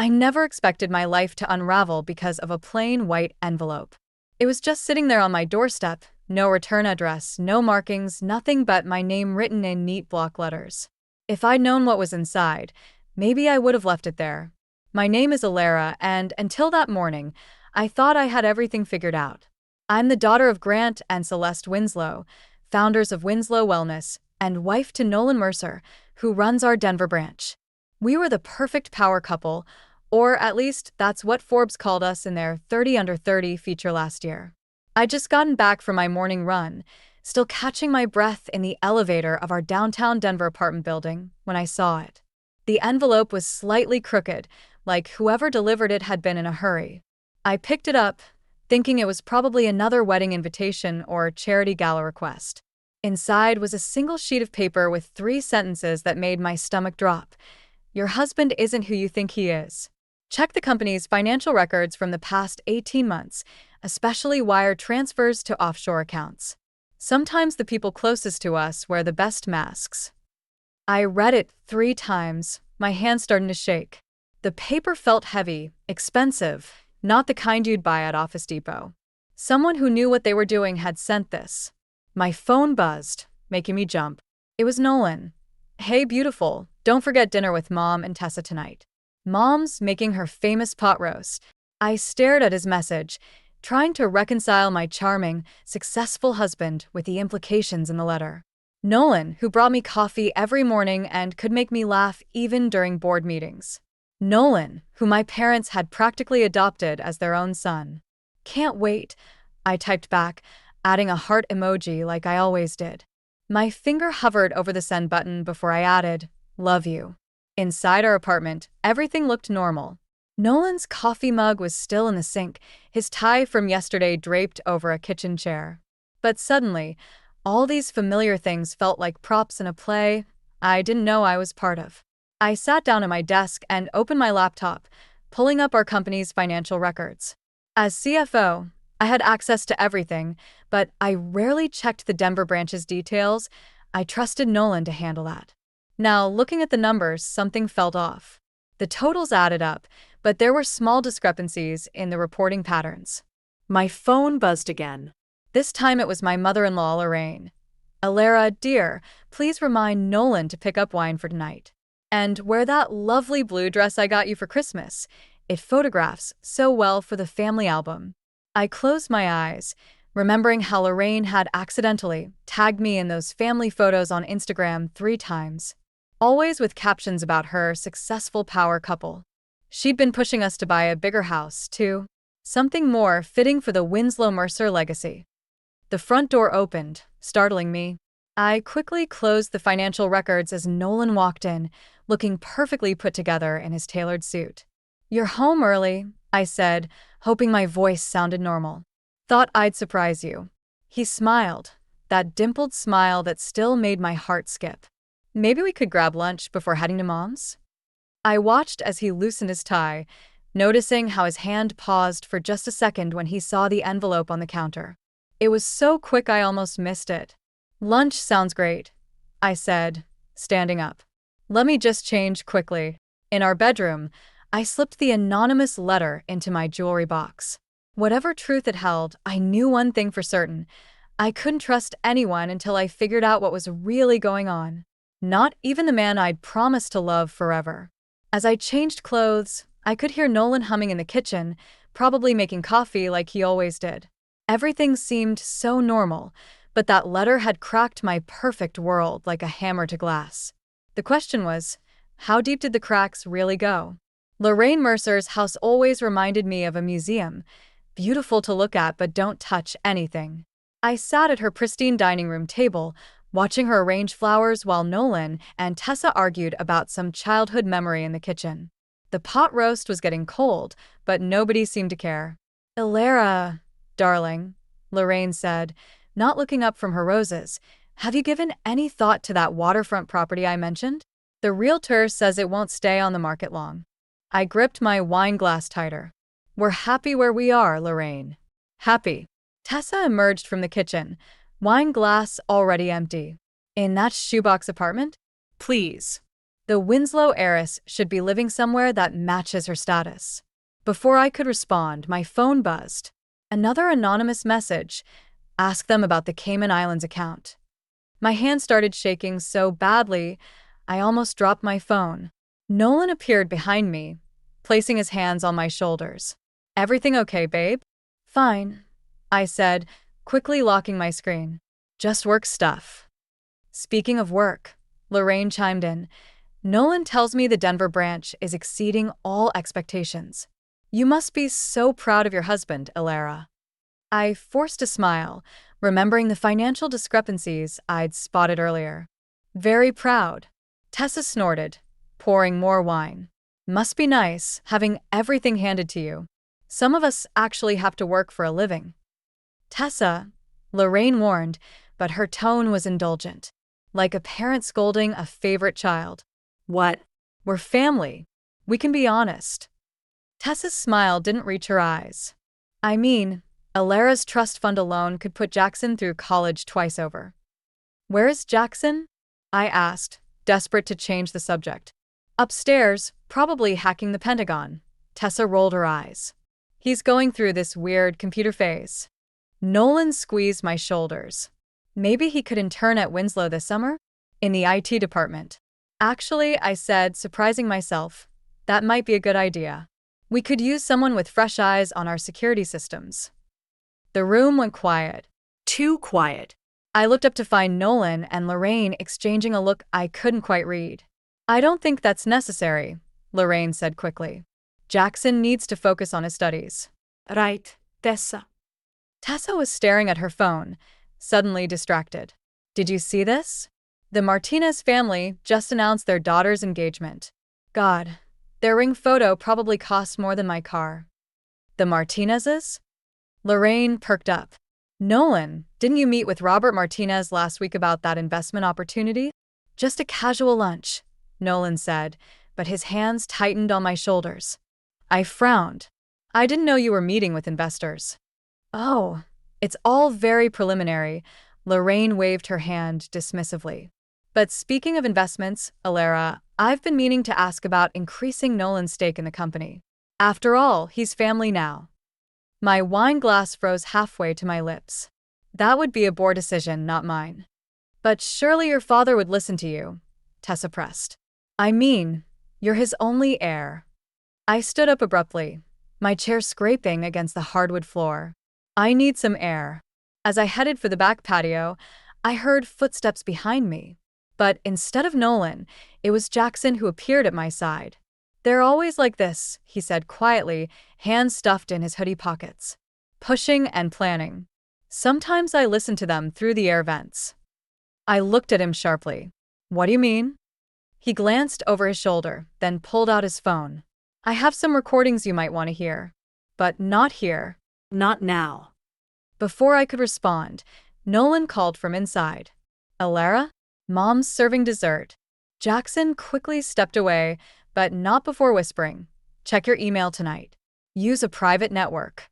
I never expected my life to unravel because of a plain white envelope. It was just sitting there on my doorstep, no return address, no markings, nothing but my name written in neat block letters. If I'd known what was inside, maybe I would have left it there. My name is Alara, and until that morning, I thought I had everything figured out. I'm the daughter of Grant and Celeste Winslow, founders of Winslow Wellness, and wife to Nolan Mercer, who runs our Denver branch. We were the perfect power couple, or at least that's what Forbes called us in their 30 Under 30 feature last year. I'd just gotten back from my morning run, still catching my breath in the elevator of our downtown Denver apartment building, when I saw it. The envelope was slightly crooked, like whoever delivered it had been in a hurry. I picked it up, thinking it was probably another wedding invitation or charity gala request. Inside was a single sheet of paper with 3 sentences that made my stomach drop. Your husband isn't who you think he is. Check the company's financial records from the past 18 months, especially wire transfers to offshore accounts. Sometimes the people closest to us wear the best masks. I read it 3 times, my hands starting to shake. The paper felt heavy, expensive, not the kind you'd buy at Office Depot. Someone who knew what they were doing had sent this. My phone buzzed, making me jump. It was Nolan. Hey, beautiful, don't forget dinner with Mom and Tessa tonight. Mom's making her famous pot roast. I stared at his message, trying to reconcile my charming, successful husband with the implications in the letter. Nolan, who brought me coffee every morning and could make me laugh even during board meetings. Nolan, who my parents had practically adopted as their own son. Can't wait, I typed back, adding a heart emoji like I always did. My finger hovered over the send button before I added, love you. Inside our apartment, everything looked normal. Nolan's coffee mug was still in the sink, his tie from yesterday draped over a kitchen chair. But suddenly, all these familiar things felt like props in a play I didn't know I was part of. I sat down at my desk and opened my laptop, pulling up our company's financial records. As CFO, I had access to everything, but I rarely checked the Denver branch's details. I trusted Nolan to handle that. Now, looking at the numbers, something felt off. The totals added up, but there were small discrepancies in the reporting patterns. My phone buzzed again. This time it was my mother-in-law, Lorraine. Alara, dear, please remind Nolan to pick up wine for tonight. And wear that lovely blue dress I got you for Christmas. It photographs so well for the family album. I closed my eyes, remembering how Lorraine had accidentally tagged me in those family photos on Instagram 3 times. Always with captions about her successful power couple. She'd been pushing us to buy a bigger house, too. Something more fitting for the Winslow Mercer legacy. The front door opened, startling me. I quickly closed the financial records as Nolan walked in, looking perfectly put together in his tailored suit. You're home early, I said, hoping my voice sounded normal. Thought I'd surprise you. He smiled, that dimpled smile that still made my heart skip. Maybe we could grab lunch before heading to Mom's? I watched as he loosened his tie, noticing how his hand paused for just a second when he saw the envelope on the counter. It was so quick I almost missed it. Lunch sounds great, I said, standing up. Let me just change quickly. In our bedroom, I slipped the anonymous letter into my jewelry box. Whatever truth it held, I knew one thing for certain. I couldn't trust anyone until I figured out what was really going on. Not even the man I'd promised to love forever. As I changed clothes, I could hear Nolan humming in the kitchen, probably making coffee like he always did. Everything seemed so normal, but that letter had cracked my perfect world like a hammer to glass. The question was, how deep did the cracks really go? Lorraine Mercer's house always reminded me of a museum, beautiful to look at but don't touch anything. I sat at her pristine dining room table, watching her arrange flowers while Nolan and Tessa argued about some childhood memory in the kitchen. The pot roast was getting cold, but nobody seemed to care. Alara, darling, Lorraine said, not looking up from her roses, have you given any thought to that waterfront property I mentioned? The realtor says it won't stay on the market long. I gripped my wine glass tighter. We're happy where we are, Lorraine. Happy. Tessa emerged from the kitchen, wine glass already empty. In that shoebox apartment? Please. The Winslow heiress should be living somewhere that matches her status. Before I could respond, my phone buzzed. Another anonymous message. Ask them about the Cayman Islands account. My hand started shaking so badly, I almost dropped my phone. Nolan appeared behind me, placing his hands on my shoulders. Everything okay, babe? Fine, I said, quickly locking my screen. Just work stuff. Speaking of work, Lorraine chimed in. Nolan tells me the Denver branch is exceeding all expectations. You must be so proud of your husband, Elara. I forced a smile, remembering the financial discrepancies I'd spotted earlier. Very proud. Tessa snorted, pouring more wine. Must be nice, having everything handed to you. Some of us actually have to work for a living. Tessa, Lorraine warned, but her tone was indulgent, like a parent scolding a favorite child. What? We're family. We can be honest. Tessa's smile didn't reach her eyes. I mean, Alara's trust fund alone could put Jackson through college twice over. Where is Jackson? I asked, desperate to change the subject. Upstairs, probably hacking the Pentagon. Tessa rolled her eyes. He's going through this weird computer phase. Nolan squeezed my shoulders. Maybe he could intern at Winslow this summer? In the IT department. Actually, I said, surprising myself, that might be a good idea. We could use someone with fresh eyes on our security systems. The room went quiet. Too quiet. I looked up to find Nolan and Lorraine exchanging a look I couldn't quite read. I don't think that's necessary, Lorraine said quickly. Jackson needs to focus on his studies. Right, Tessa. Tessa was staring at her phone, suddenly distracted. Did you see this? The Martinez family just announced their daughter's engagement. God, their ring photo probably cost more than my car. The Martinezes? Lorraine perked up. Nolan, didn't you meet with Robert Martinez last week about that investment opportunity? Just a casual lunch, Nolan said, but his hands tightened on my shoulders. I frowned. I didn't know you were meeting with investors. Oh, it's all very preliminary, Lorraine waved her hand dismissively. But speaking of investments, Elara, I've been meaning to ask about increasing Nolan's stake in the company. After all, he's family now. My wine glass froze halfway to my lips. That would be a board decision, not mine. But surely your father would listen to you, Tessa pressed. I mean, you're his only heir. I stood up abruptly, my chair scraping against the hardwood floor. I need some air. As I headed for the back patio, I heard footsteps behind me. But instead of Nolan, it was Jackson who appeared at my side. They're always like this, he said quietly, hands stuffed in his hoodie pockets. Pushing and planning. Sometimes I listen to them through the air vents. I looked at him sharply. What do you mean? He glanced over his shoulder, then pulled out his phone. I have some recordings you might want to hear. But not here. Not now. Before I could respond, Nolan called from inside. Elara? Mom's serving dessert. Jackson quickly stepped away, but not before whispering, check your email tonight. Use a private network.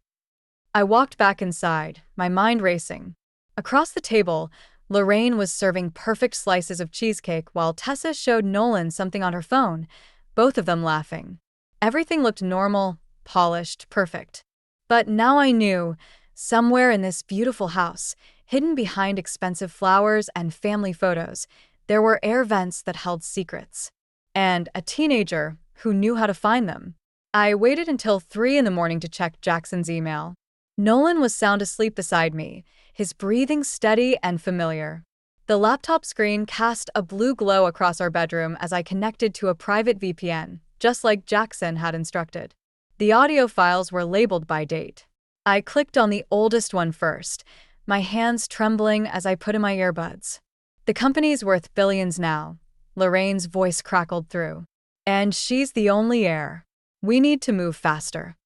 I walked back inside, my mind racing. Across the table, Lorraine was serving perfect slices of cheesecake while Tessa showed Nolan something on her phone, both of them laughing. Everything looked normal, polished, perfect. But now I knew, somewhere in this beautiful house, hidden behind expensive flowers and family photos, there were air vents that held secrets. And a teenager who knew how to find them. I waited until 3 in the morning to check Jackson's email. Nolan was sound asleep beside me, his breathing steady and familiar. The laptop screen cast a blue glow across our bedroom as I connected to a private VPN, just like Jackson had instructed. The audio files were labeled by date. I clicked on the oldest one first, my hands trembling as I put in my earbuds. The company's worth billions now, Lorraine's voice crackled through. And she's the only heir. We need to move faster.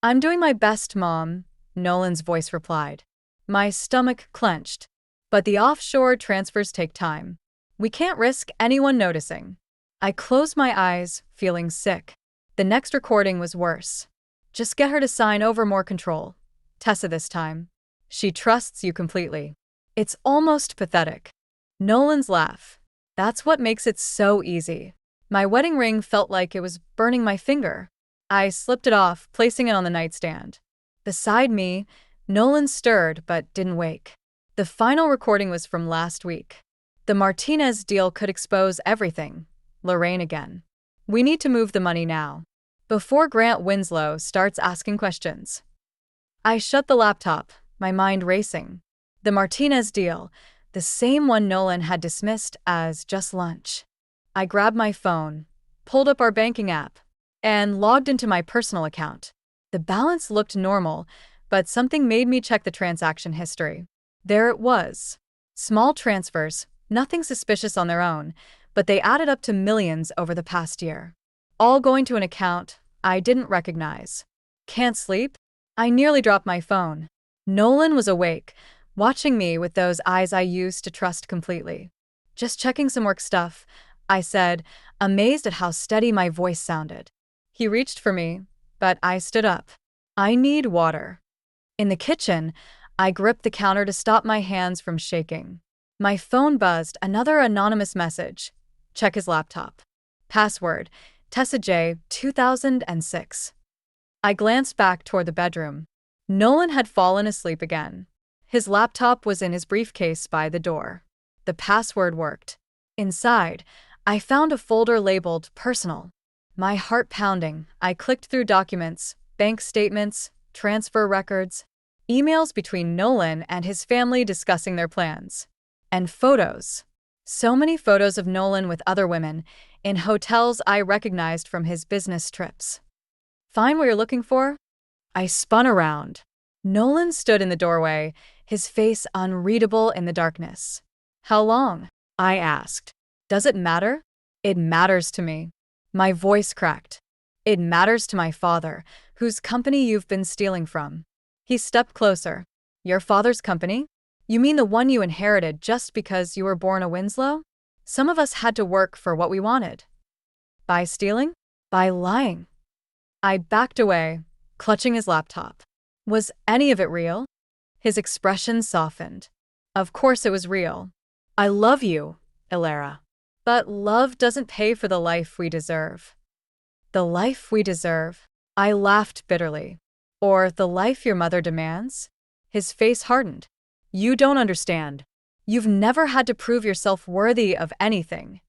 I'm doing my best, Mom, Nolan's voice replied. My stomach clenched. But the offshore transfers take time. We can't risk anyone noticing. I closed my eyes, feeling sick. The next recording was worse. Just get her to sign over more control. Tessa this time. She trusts you completely. It's almost pathetic. Nolan's laugh. That's what makes it so easy. My wedding ring felt like it was burning my finger. I slipped it off, placing it on the nightstand. Beside me, Nolan stirred but didn't wake. The final recording was from last week. The Martinez deal could expose everything. Lorraine again. We need to move the money now, before Grant Winslow starts asking questions. I shut the laptop, my mind racing. The Martinez deal, the same one Nolan had dismissed as just lunch. I grabbed my phone, pulled up our banking app, and logged into my personal account. The balance looked normal, but something made me check the transaction history. There it was. Small transfers, nothing suspicious on their own, but they added up to millions over the past year. All going to an account I didn't recognize. Can't sleep? I nearly dropped my phone. Nolan was awake, watching me with those eyes I used to trust completely. Just checking some work stuff, I said, amazed at how steady my voice sounded. He reached for me, but I stood up. I need water. In the kitchen, I gripped the counter to stop my hands from shaking. My phone buzzed, another anonymous message. Check his laptop. Password, Tessa J, 2006. I glanced back toward the bedroom. Nolan had fallen asleep again. His laptop was in his briefcase by the door. The password worked. Inside, I found a folder labeled Personal. My heart pounding, I clicked through documents, bank statements, transfer records, emails between Nolan and his family discussing their plans, and photos. So many photos of Nolan with other women, in hotels I recognized from his business trips. Find what you're looking for? I spun around. Nolan stood in the doorway, his face unreadable in the darkness. How long? I asked. Does it matter? It matters to me. My voice cracked. It matters to my father, whose company you've been stealing from. He stepped closer. Your father's company? You mean the one you inherited just because you were born a Winslow? Some of us had to work for what we wanted. By stealing? By lying. I backed away, clutching his laptop. Was any of it real? His expression softened. Of course it was real. I love you, Ilera. But love doesn't pay for the life we deserve. The life we deserve? I laughed bitterly. Or the life your mother demands? His face hardened. You don't understand. You've never had to prove yourself worthy of anything.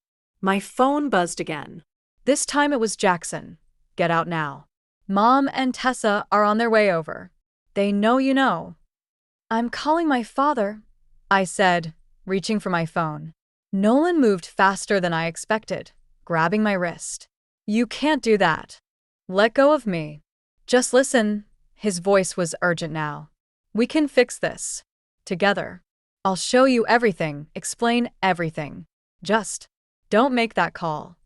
My phone buzzed again. This time it was Jackson. Get out now. Mom and Tessa are on their way over. They know you know. I'm calling my father, I said, reaching for my phone. Nolan moved faster than I expected, grabbing my wrist. You can't do that. Let go of me. Just listen. His voice was urgent now. We can fix this. Together. I'll show you everything, explain everything. Just don't make that call.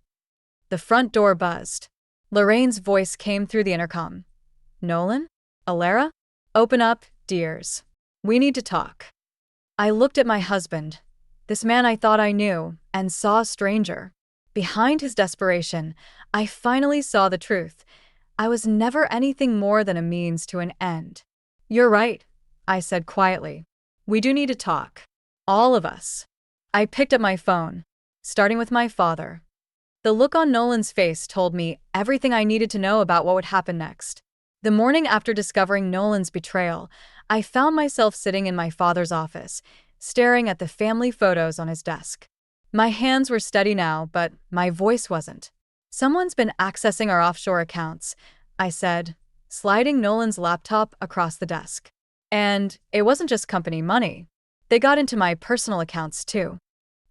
The front door buzzed. Lorraine's voice came through the intercom. Nolan? Ilera? Open up, dears. We need to talk. I looked at my husband, this man I thought I knew, and saw a stranger. Behind his desperation, I finally saw the truth. I was never anything more than a means to an end. You're right, I said quietly. We do need to talk. All of us. I picked up my phone, starting with my father. The look on Nolan's face told me everything I needed to know about what would happen next. The morning after discovering Nolan's betrayal, I found myself sitting in my father's office, staring at the family photos on his desk. My hands were steady now, but my voice wasn't. Someone's been accessing our offshore accounts, I said, sliding Nolan's laptop across the desk. And it wasn't just company money. They got into my personal accounts too.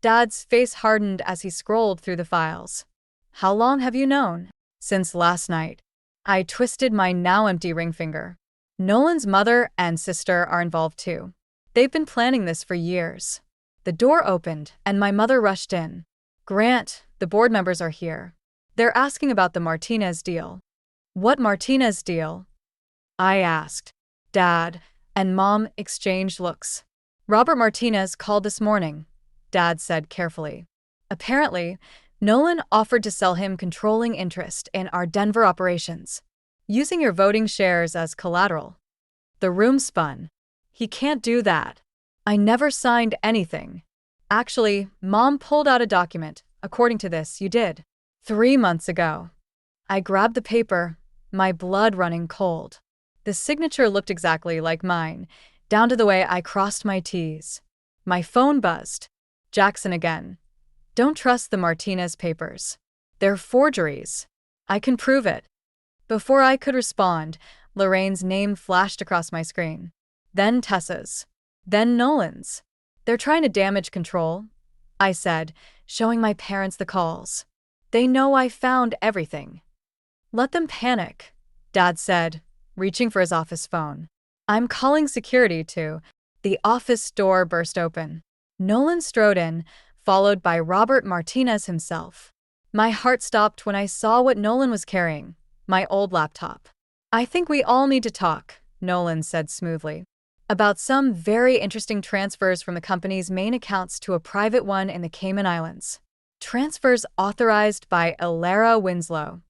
Dad's face hardened as he scrolled through the files. How long have you known? Since last night. I twisted my now empty ring finger. Nolan's mother and sister are involved too. They've been planning this for years. The door opened and my mother rushed in. Grant, the board members are here. They're asking about the Martinez deal. What Martinez deal? I asked. Dad and Mom exchanged looks. Robert Martinez called this morning, Dad said carefully. Apparently, Nolan offered to sell him controlling interest in our Denver operations, using your voting shares as collateral. The room spun. He can't do that. I never signed anything. Actually, Mom pulled out a document. According to this, you did. 3 months ago. I grabbed the paper, my blood running cold. The signature looked exactly like mine, down to the way I crossed my T's. My phone buzzed. Jackson again. Don't trust the Martinez papers. They're forgeries. I can prove it. Before I could respond, Lorraine's name flashed across my screen. Then Tessa's. Then Nolan's. They're trying to damage control, I said, showing my parents the calls. They know I found everything. Let them panic, Dad said, reaching for his office phone. I'm calling security too. The office door burst open. Nolan strode in, followed by Robert Martinez himself. My heart stopped when I saw what Nolan was carrying, my old laptop. I think we all need to talk, Nolan said smoothly, about some very interesting transfers from the company's main accounts to a private one in the Cayman Islands. Transfers authorized by Ilera Winslow.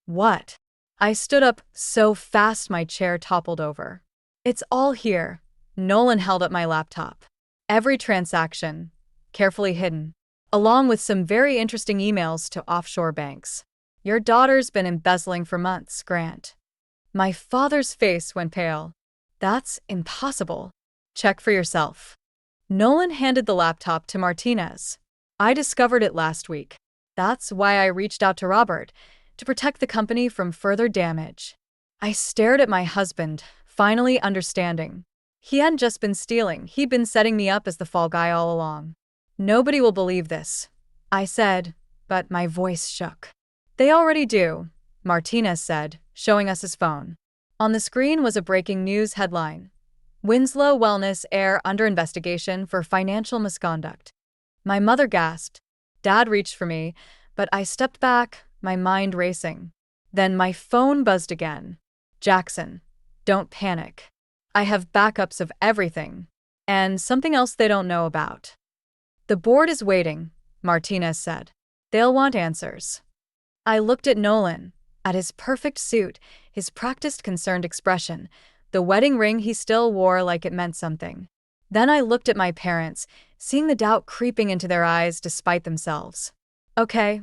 What? I stood up so fast my chair toppled over. It's all here. Nolan held up my laptop. Every transaction, carefully hidden, along with some very interesting emails to offshore banks. Your daughter's been embezzling for months, Grant. My father's face went pale. That's impossible. Check for yourself. Nolan handed the laptop to Martinez. I discovered it last week. That's why I reached out to Robert, to protect the company from further damage. I stared at my husband, finally understanding. He hadn't just been stealing, he'd been setting me up as the fall guy all along. Nobody will believe this, I said, but my voice shook. They already do, Martinez said, showing us his phone. On the screen was a breaking news headline. Winslow Wellness Heir under investigation for financial misconduct. My mother gasped. Dad reached for me, but I stepped back, my mind racing. Then my phone buzzed again. Jackson, don't panic. I have backups of everything. And something else they don't know about. The board is waiting, Martinez said. They'll want answers. I looked at Nolan, at his perfect suit, his practiced concerned expression, the wedding ring he still wore like it meant something. Then I looked at my parents, seeing the doubt creeping into their eyes despite themselves. Okay,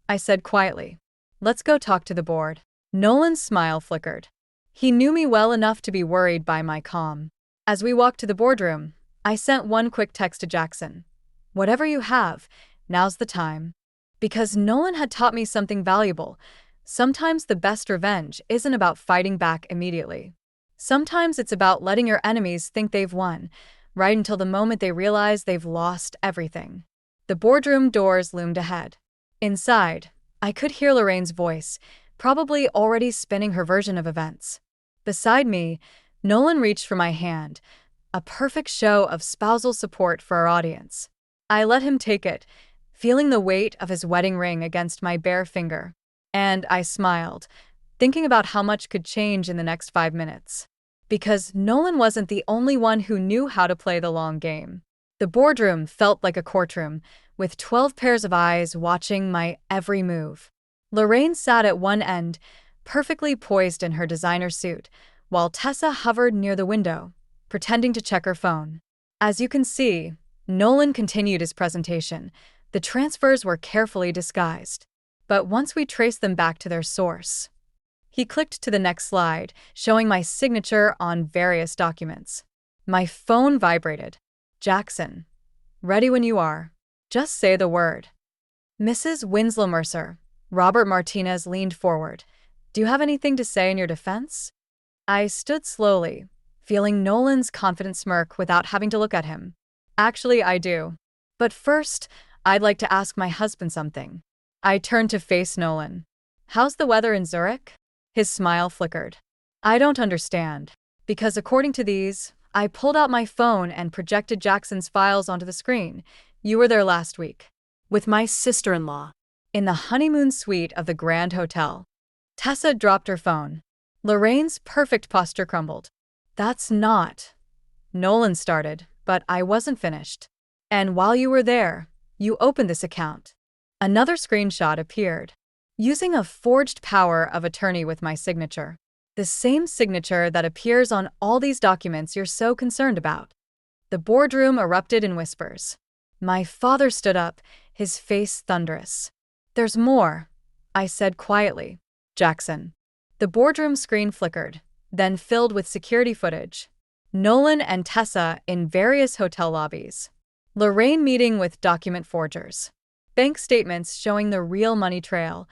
I said quietly. Let's go talk to the board. Nolan's smile flickered. He knew me well enough to be worried by my calm. As we walked to the boardroom, I sent one quick text to Jackson. Whatever you have, now's the time. Because Nolan had taught me something valuable. Sometimes the best revenge isn't about fighting back immediately. Sometimes it's about letting your enemies think they've won, right until the moment they realize they've lost everything. The boardroom doors loomed ahead. Inside, I could hear Lorraine's voice, probably already spinning her version of events. Beside me, Nolan reached for my hand, a perfect show of spousal support for our audience. I let him take it, feeling the weight of his wedding ring against my bare finger. And I smiled, thinking about how much could change in the next 5 minutes. Because Nolan wasn't the only one who knew how to play the long game. The boardroom felt like a courtroom, with 12 pairs of eyes watching my every move. Lorraine sat at one end, perfectly poised in her designer suit, while Tessa hovered near the window, pretending to check her phone. As you can see, Nolan continued his presentation. The transfers were carefully disguised. But once we traced them back to their source, he clicked to the next slide, showing my signature on various documents. My phone vibrated. Jackson, ready when you are. Just say the word. Mrs. Winslow Mercer. Robert Martinez leaned forward. Do you have anything to say in your defense? I stood slowly, feeling Nolan's confident smirk without having to look at him. Actually, I do. But first, I'd like to ask my husband something. I turned to face Nolan. How's the weather in Zurich? His smile flickered. I don't understand. Because according to these, I pulled out my phone and projected Jackson's files onto the screen. You were there last week. With my sister-in-law. In the honeymoon suite of the Grand Hotel. Tessa dropped her phone. Lorraine's perfect posture crumbled. That's not. Nolan started, but I wasn't finished. And while you were there, you opened this account. Another screenshot appeared. Using a forged power of attorney with my signature. The same signature that appears on all these documents you're so concerned about. The boardroom erupted in whispers. My father stood up, his face thunderous. There's more, I said quietly. Jackson. The boardroom screen flickered, then filled with security footage. Nolan and Tessa in various hotel lobbies. Lorraine meeting with document forgers. Bank statements showing the real money trail,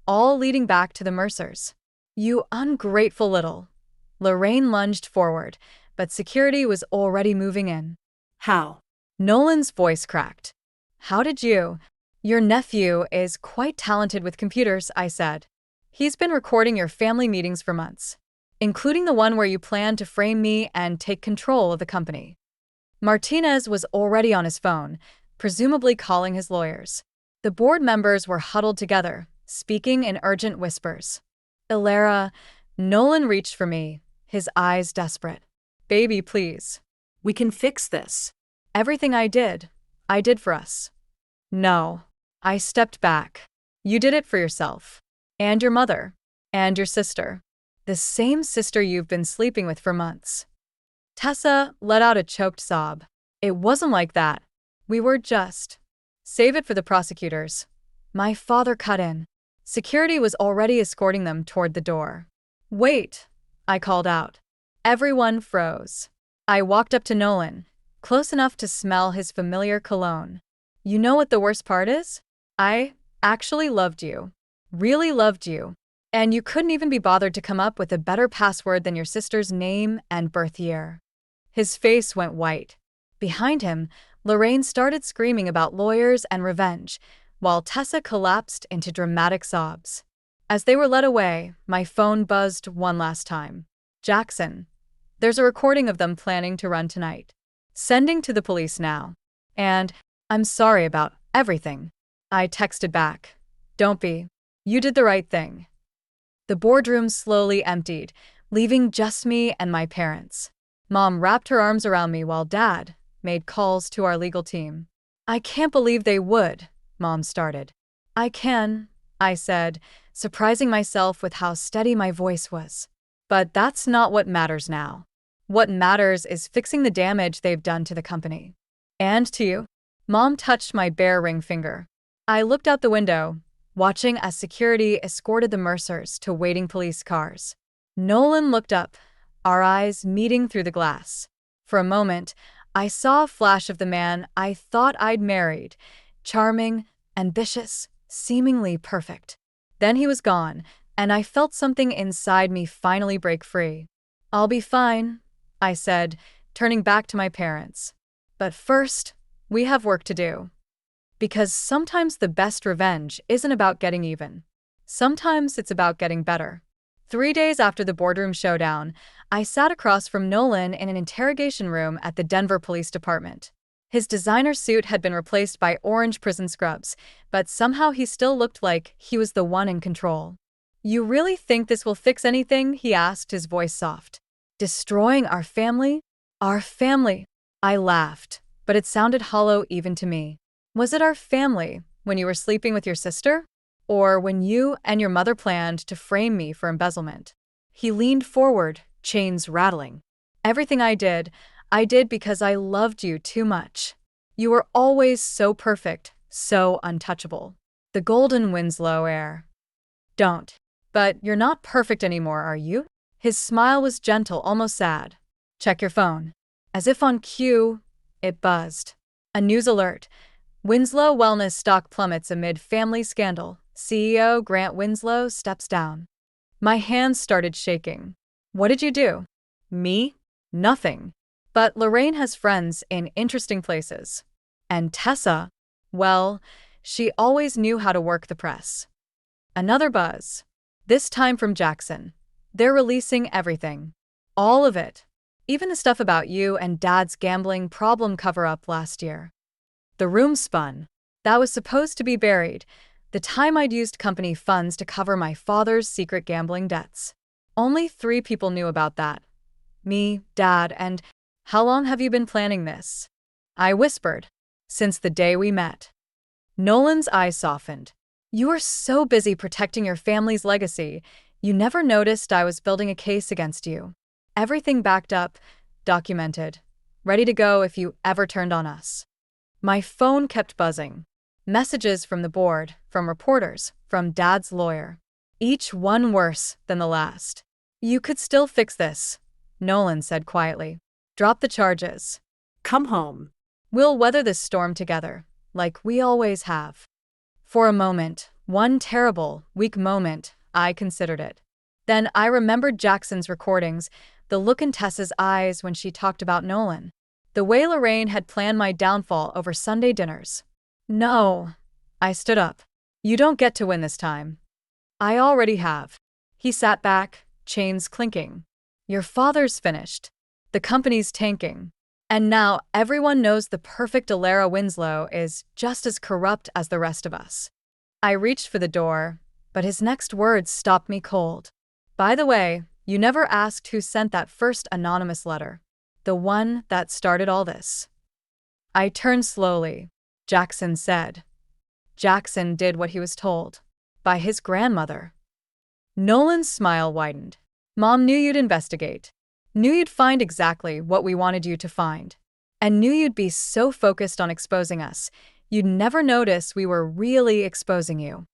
all leading back to the Mercers. You ungrateful little. Lorraine lunged forward, but security was already moving in. How? Nolan's voice cracked. How did you? Your nephew is quite talented with computers, I said. He's been recording your family meetings for months, including the one where you planned to frame me and take control of the company. Martinez was already on his phone, presumably calling his lawyers. The board members were huddled together, speaking in urgent whispers. Ilera, Nolan reached for me, his eyes desperate. Baby, please. We can fix this. Everything I did for us. No. I stepped back. You did it for yourself. And your mother. And your sister. The same sister you've been sleeping with for months. Tessa let out a choked sob. It wasn't like that. We were just. Save it for the prosecutors. My father cut in. Security was already escorting them toward the door. Wait, I called out. Everyone froze. I walked up to Nolan, close enough to smell his familiar cologne. You know what the worst part is? I actually loved you. Really loved you. And you couldn't even be bothered to come up with a better password than your sister's name and birth year. His face went white. Behind him, Lorraine started screaming about lawyers and revenge, while Tessa collapsed into dramatic sobs. As they were led away, my phone buzzed one last time. Jackson. There's a recording of them planning to run tonight. Sending to the police now. And, I'm sorry about everything. I texted back. Don't be. You did the right thing. The boardroom slowly emptied, leaving just me and my parents. Mom wrapped her arms around me while Dad made calls to our legal team. I can't believe they would, Mom started. I can, I said, surprising myself with how steady my voice was. But that's not what matters now. What matters is fixing the damage they've done to the company. And to you. Mom touched my bare ring finger. I looked out the window, watching as security escorted the Mercers to waiting police cars. Nolan looked up, our eyes meeting through the glass. For a moment, I saw a flash of the man I thought I'd married, charming, ambitious, seemingly perfect. Then he was gone, and I felt something inside me finally break free. I'll be fine, I said, turning back to my parents. But first, we have work to do. Because sometimes the best revenge isn't about getting even. Sometimes it's about getting better. 3 days after the boardroom showdown, I sat across from Nolan in an interrogation room at the Denver Police Department. His designer suit had been replaced by orange prison scrubs, but somehow he still looked like he was the one in control. You really think this will fix anything? He asked, his voice soft. Destroying our family? Our family. I laughed, but it sounded hollow even to me. Was it our family when you were sleeping with your sister? Or when you and your mother planned to frame me for embezzlement? He leaned forward, chains rattling. Everything I did because I loved you too much. You were always so perfect, so untouchable. The golden Winslow heir. Don't. But you're not perfect anymore, are you? His smile was gentle, almost sad. Check your phone. As if on cue, it buzzed. A news alert. Winslow Wellness stock plummets amid family scandal. CEO Grant Winslow steps down. My hands started shaking. What did you do? Me? Nothing. But Lorraine has friends in interesting places. And Tessa, well, she always knew how to work the press. Another buzz. This time from Jackson. They're releasing everything. All of it. Even the stuff about you and Dad's gambling problem cover-up last year. The room spun. That was supposed to be buried. The time I'd used company funds to cover my father's secret gambling debts. Only 3 people knew about that. Me, Dad, and how long have you been planning this? I whispered. Since the day we met. Nolan's eyes softened. You were so busy protecting your family's legacy, you never noticed I was building a case against you. Everything backed up, documented, ready to go if you ever turned on us. My phone kept buzzing. Messages from the board, from reporters, from Dad's lawyer. Each one worse than the last. "You could still fix this," Nolan said quietly. "Drop the charges. Come home. We'll weather this storm together, like we always have." For a moment, one terrible, weak moment, I considered it. Then I remembered Jackson's recordings, the look in Tessa's eyes when she talked about Nolan. The way Lorraine had planned my downfall over Sunday dinners. "No." I stood up. "You don't get to win this time. I already have." He sat back, chains clinking. "Your father's finished. The company's tanking. And now everyone knows the perfect Alara Winslow is just as corrupt as the rest of us." I reached for the door, but his next words stopped me cold. "By the way, you never asked who sent that first anonymous letter. The one that started all this." I turned slowly. "Jackson said." Jackson did what he was told. By his grandmother. Nolan's smile widened. "Mom knew you'd investigate. Knew you'd find exactly what we wanted you to find. And knew you'd be so focused on exposing us, you'd never notice we were really exposing you."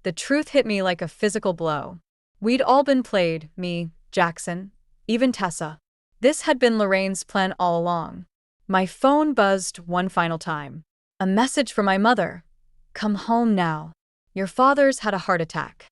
The truth hit me like a physical blow. We'd all been played, me, Jackson, even Tessa. This had been Lorraine's plan all along. My phone buzzed one final time. A message from my mother. "Come home now. Your father's had a heart attack."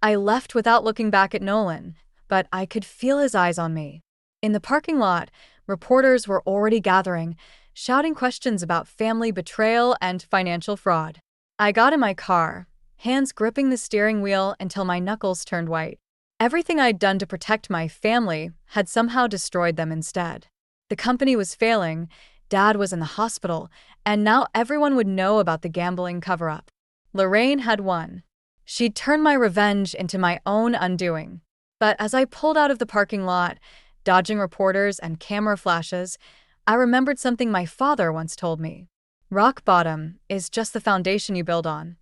I left without looking back at Nolan, but I could feel his eyes on me. In the parking lot, reporters were already gathering, shouting questions about family betrayal and financial fraud. I got in my car, hands gripping the steering wheel until my knuckles turned white. Everything I'd done to protect my family had somehow destroyed them instead. The company was failing, Dad was in the hospital, and now everyone would know about the gambling cover-up. Lorraine had won. She'd turned my revenge into my own undoing. But as I pulled out of the parking lot, dodging reporters and camera flashes, I remembered something my father once told me. Rock bottom is just the foundation you build on.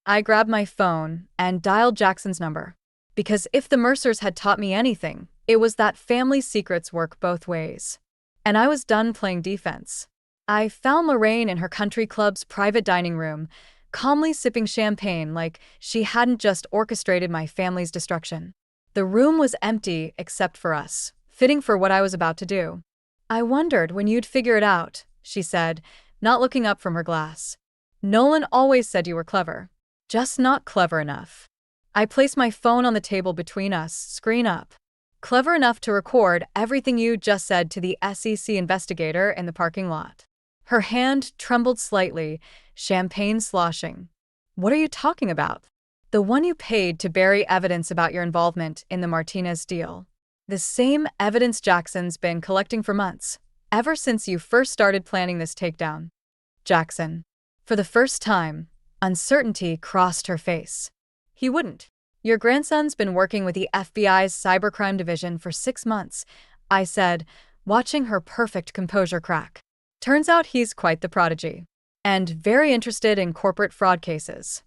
I grabbed my phone and dialed Jackson's number. Because if the Mercers had taught me anything, it was that family secrets work both ways. And I was done playing defense. I found Lorraine in her country club's private dining room, calmly sipping champagne like she hadn't just orchestrated my family's destruction. The room was empty except for us, fitting for what I was about to do. "I wondered when you'd figure it out," she said, not looking up from her glass. "Nolan always said you were clever. Just not clever enough." I placed my phone on the table between us, screen up. "Clever enough to record everything you just said to the SEC investigator in the parking lot." Her hand trembled slightly, champagne sloshing. "What are you talking about?" "The one you paid to bury evidence about your involvement in the Martinez deal. The same evidence Jackson's been collecting for months, ever since you first started planning this takedown." Jackson. For the first time, uncertainty crossed her face. "He wouldn't. Your grandson's been working with the FBI's cybercrime division for 6 months," I said, watching her perfect composure crack. "Turns out he's quite the prodigy. And very interested in corporate fraud cases."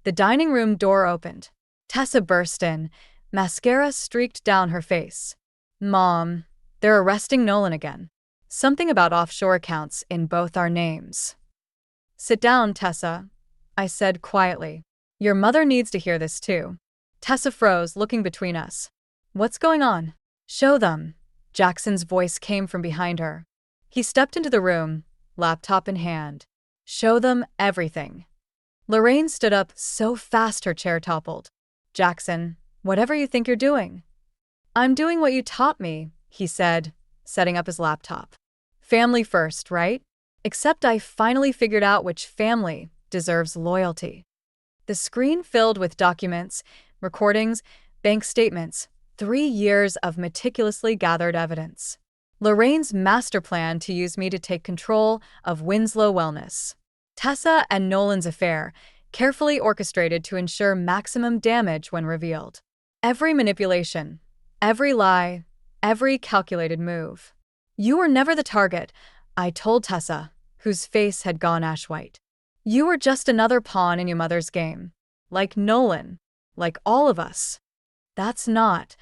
The dining room door opened. Tessa burst in, mascara streaked down her face. "Mom, they're arresting Nolan again. Something about offshore accounts in both our names." "Sit down, Tessa," I said quietly. "Your mother needs to hear this too." Tessa froze, looking between us. "What's going on?" "Show them." Jackson's voice came from behind her. He stepped into the room, laptop in hand. "Show them everything." Lorraine stood up so fast her chair toppled. "Jackson, whatever you think you're doing." "I'm doing what you taught me," he said, setting up his laptop. "Family first, right? Except I finally figured out which family deserves loyalty." The screen filled with documents, recordings, bank statements, 3 years of meticulously gathered evidence. Lorraine's master plan to use me to take control of Winslow Wellness. Tessa and Nolan's affair, carefully orchestrated to ensure maximum damage when revealed. Every manipulation, every lie, every calculated move. "You were never the target," I told Tessa, whose face had gone ash white. "You were just another pawn in your mother's game. Like Nolan. Like all of us." "That's not,"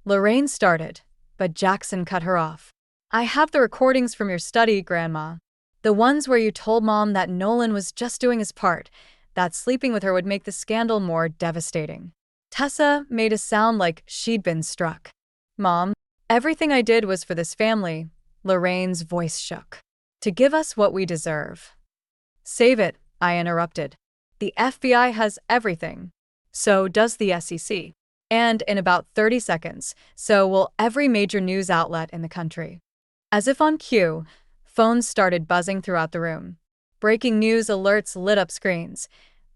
Lorraine started, but Jackson cut her off. "I have the recordings from your study, Grandma. The ones where you told Mom that Nolan was just doing his part, that sleeping with her would make the scandal more devastating. Tessa made a sound like she'd been struck. "Mom, everything I did was for this family." Lorraine's voice shook. "To give us what we deserve." "Save it," I interrupted. "The FBI has everything. So does the SEC. And in about 30 seconds, so will every major news outlet in the country." As if on cue, phones started buzzing throughout the room. Breaking news alerts lit up screens.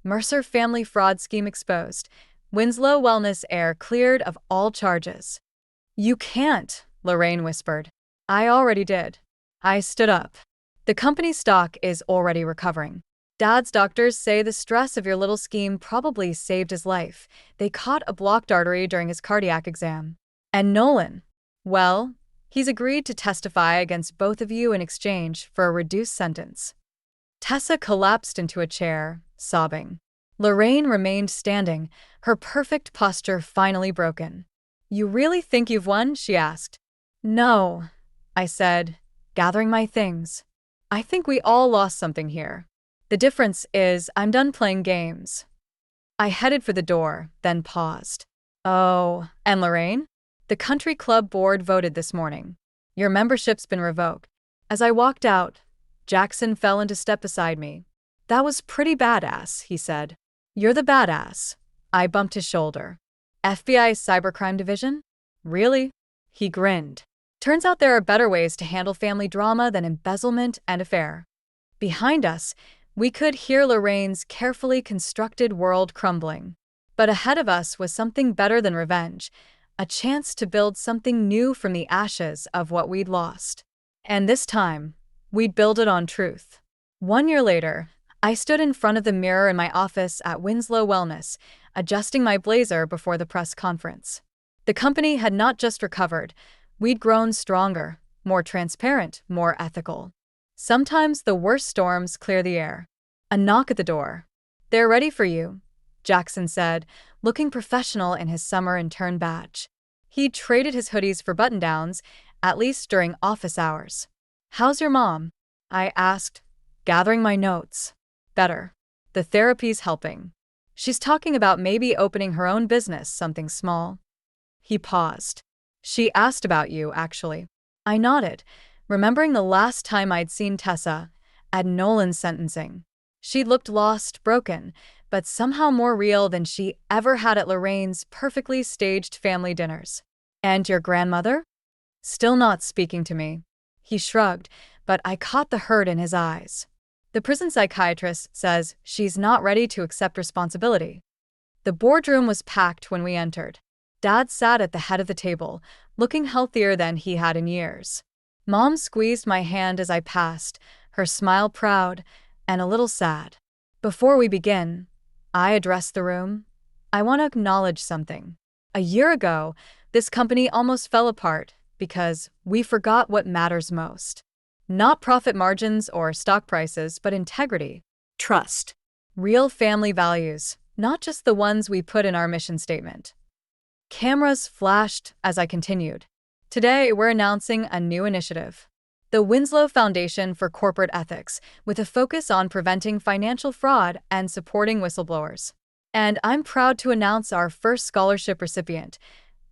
Mercer family fraud scheme exposed. Winslow Wellness Air cleared of all charges. "You can't," Lorraine whispered. "I already did." I stood up. "The company's stock is already recovering. Dad's doctors say the stress of your little scheme probably saved his life. They caught a blocked artery during his cardiac exam. And Nolan, well, he's agreed to testify against both of you in exchange for a reduced sentence." Tessa collapsed into a chair, sobbing. Lorraine remained standing, her perfect posture finally broken. "You really think you've won?" she asked. "No," I said, gathering my things. "I think we all lost something here. The difference is I'm done playing games." I headed for the door, then paused. "Oh, and Lorraine? The country club board voted this morning. Your membership's been revoked." As I walked out, Jackson fell into step beside me. "That was pretty badass," he said. "You're the badass." I bumped his shoulder. "FBI Cybercrime Division? Really?" He grinned. "Turns out there are better ways to handle family drama than embezzlement and affair." Behind us, we could hear Lorraine's carefully constructed world crumbling. But ahead of us was something better than revenge, a chance to build something new from the ashes of what we'd lost. And this time, we'd build it on truth. 1 year later, I stood in front of the mirror in my office at Winslow Wellness, adjusting my blazer before the press conference. The company had not just recovered, we'd grown stronger, more transparent, more ethical. Sometimes the worst storms clear the air. A knock at the door. "They're ready for you," Jackson said, looking professional in his summer intern badge. He'd traded his hoodies for button-downs, at least during office hours. "How's your mom?" I asked, gathering my notes. "Better. The therapy's helping. She's talking about maybe opening her own business, something small." He paused. "She asked about you, actually." I nodded, remembering the last time I'd seen Tessa, at Nolan's sentencing. She looked lost, broken, but somehow more real than she ever had at Lorraine's perfectly staged family dinners. "And your grandmother?" Still not speaking to me. He shrugged, but I caught the hurt in his eyes. "The prison psychiatrist says she's not ready to accept responsibility." The boardroom was packed when we entered. Dad sat at the head of the table, looking healthier than he had in years. Mom squeezed my hand as I passed, her smile proud and a little sad. "Before we begin," I addressed the room, "I want to acknowledge something. A year ago, this company almost fell apart because we forgot what matters most. Not profit margins or stock prices, but integrity. Trust. Real family values, not just the ones we put in our mission statement." Cameras flashed as I continued. "Today, we're announcing a new initiative. The Winslow Foundation for Corporate Ethics, with a focus on preventing financial fraud and supporting whistleblowers. And I'm proud to announce our first scholarship recipient,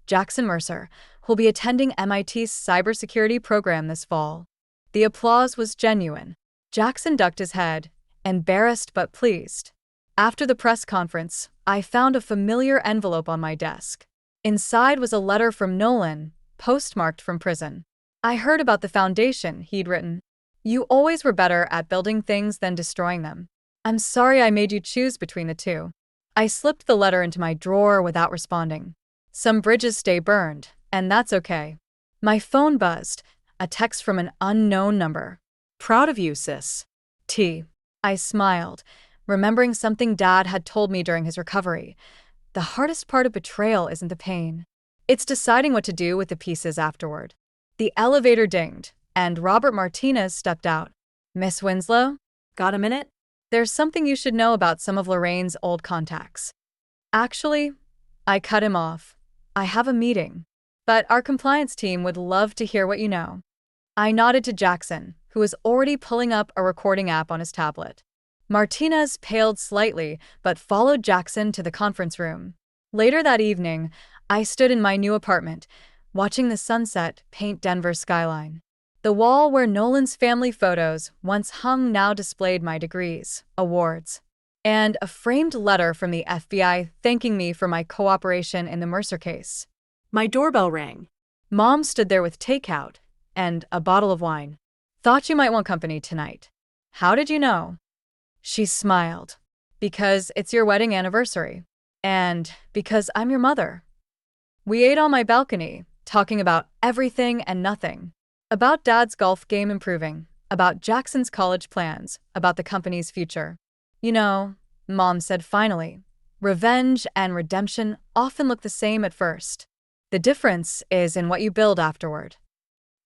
Jackson Mercer, who'll be attending MIT's cybersecurity program this fall." The applause was genuine. Jackson ducked his head, embarrassed but pleased. After the press conference, I found a familiar envelope on my desk. Inside was a letter from Nolan, postmarked from prison. I heard about the foundation, he'd written. "You always were better at building things than destroying them. I'm sorry I made you choose between the two." I slipped the letter into my drawer without responding. Some bridges stay burned, and that's okay. My phone buzzed, a text from an unknown number. "Proud of you, sis." T. I smiled, remembering something Dad had told me during his recovery. The hardest part of betrayal isn't the pain. It's deciding what to do with the pieces afterward. The elevator dinged, and Robert Martinez stepped out. "Miss Winslow? Got a minute?" There's something you should know about some of Lorraine's old contacts." "Actually," I cut him off, "I have a meeting. But our compliance team would love to hear what you know." I nodded to Jackson, who was already pulling up a recording app on his tablet. Martinez paled slightly but followed Jackson to the conference room. Later that evening, I stood in my new apartment, watching the sunset paint Denver's skyline. The wall where Nolan's family photos once hung now displayed my degrees, awards, and a framed letter from the FBI thanking me for my cooperation in the Mercer case. My doorbell rang. Mom stood there with takeout and a bottle of wine. Thought you might want company tonight. How did you know? She smiled. Because it's your wedding anniversary. And because I'm your mother. We ate on my balcony, talking about everything and nothing. About Dad's golf game improving, about Jackson's college plans, about the company's future. You know, Mom said finally, revenge and redemption often look the same at first. The difference is in what you build afterward.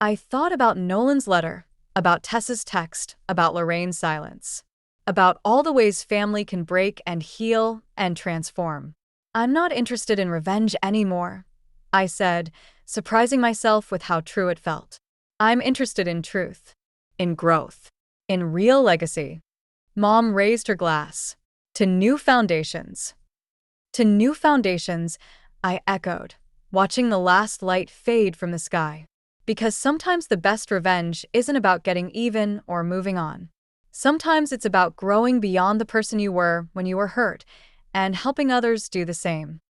I thought about Nolan's letter, about Tessa's text, about Lorraine's silence, about all the ways family can break and heal and transform. I'm not interested in revenge anymore, I said, surprising myself with how true it felt. I'm interested in truth, in growth, in real legacy. Mom raised her glass. To new foundations. To new foundations, I echoed, watching the last light fade from the sky. Because sometimes the best revenge isn't about getting even or moving on. Sometimes it's about growing beyond the person you were when you were hurt and helping others do the same.